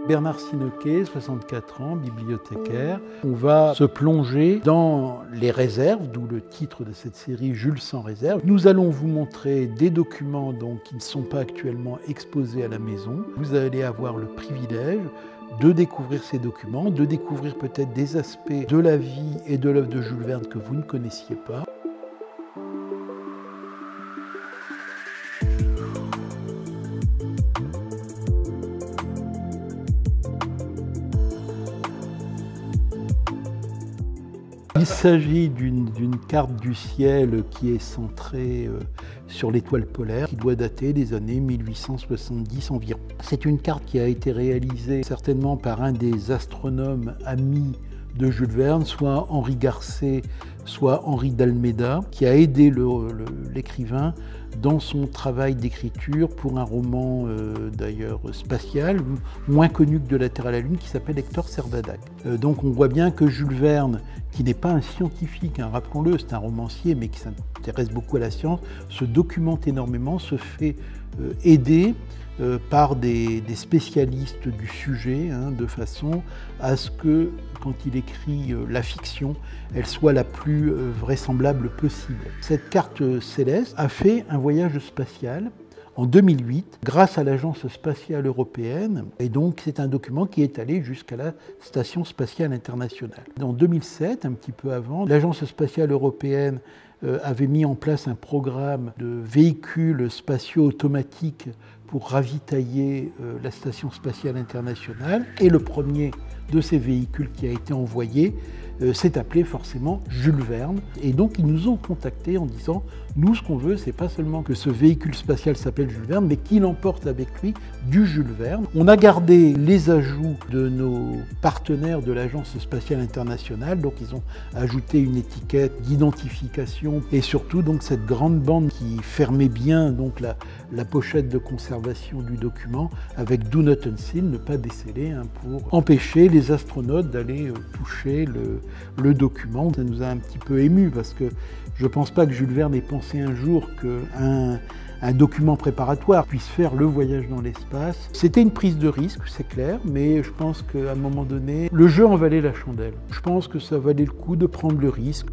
Bernard Sinoquet, 64 ans, bibliothécaire. On va se plonger dans les réserves, d'où le titre de cette série, Jules sans réserve. Nous allons vous montrer des documents qui ne sont pas actuellement exposés à la maison. Vous allez avoir le privilège de découvrir ces documents, de découvrir peut-être des aspects de la vie et de l'œuvre de Jules Verne que vous ne connaissiez pas. Il s'agit d'une carte du ciel qui est centrée sur l'étoile polaire, qui doit dater des années 1870 environ. C'est une carte qui a été réalisée certainement par un des astronomes amis de Jules Verne, soit Henri Garcés, soit Henri d'Almeida, qui a aidé l'écrivain dans son travail d'écriture pour un roman d'ailleurs spatial, moins connu que De la Terre à la Lune, qui s'appelle Hector Servadac. Donc on voit bien que Jules Verne, qui n'est pas un scientifique, hein, rappelons-le, c'est un romancier, mais qui s'intéresse beaucoup à la science, se documente énormément, se fait aider par des spécialistes du sujet, hein, de façon à ce que, quand il écrit la fiction, elle soit la plus vraisemblable possible. Cette carte céleste a fait un voyage spatial en 2008, grâce à l'Agence spatiale européenne, et donc c'est un document qui est allé jusqu'à la Station spatiale internationale. En 2007, un petit peu avant, l'Agence spatiale européenne avait mis en place un programme de véhicules spatiaux automatiques pour ravitailler la Station spatiale internationale, et le premier de ces véhicules qui a été envoyé s'est appelé forcément Jules Verne. Et donc ils nous ont contactés en disant « Nous, ce qu'on veut, c'est pas seulement que ce véhicule spatial s'appelle Jules Verne, mais qu'il emporte avec lui du Jules Verne ». On a gardé les ajouts de nos partenaires de l'Agence spatiale internationale, donc ils ont ajouté une étiquette d'identification et surtout donc cette grande bande qui fermait bien donc la pochette de conservation du document avec Do Not Unseal, ne pas déceler, hein, pour empêcher les astronautes d'aller toucher le document. Ça nous a un petit peu ému parce que je ne pense pas que Jules Verne ait pensé un jour qu'un document préparatoire puisse faire le voyage dans l'espace. C'était une prise de risque, c'est clair, mais je pense qu'à un moment donné, le jeu en valait la chandelle. Je pense que ça valait le coup de prendre le risque.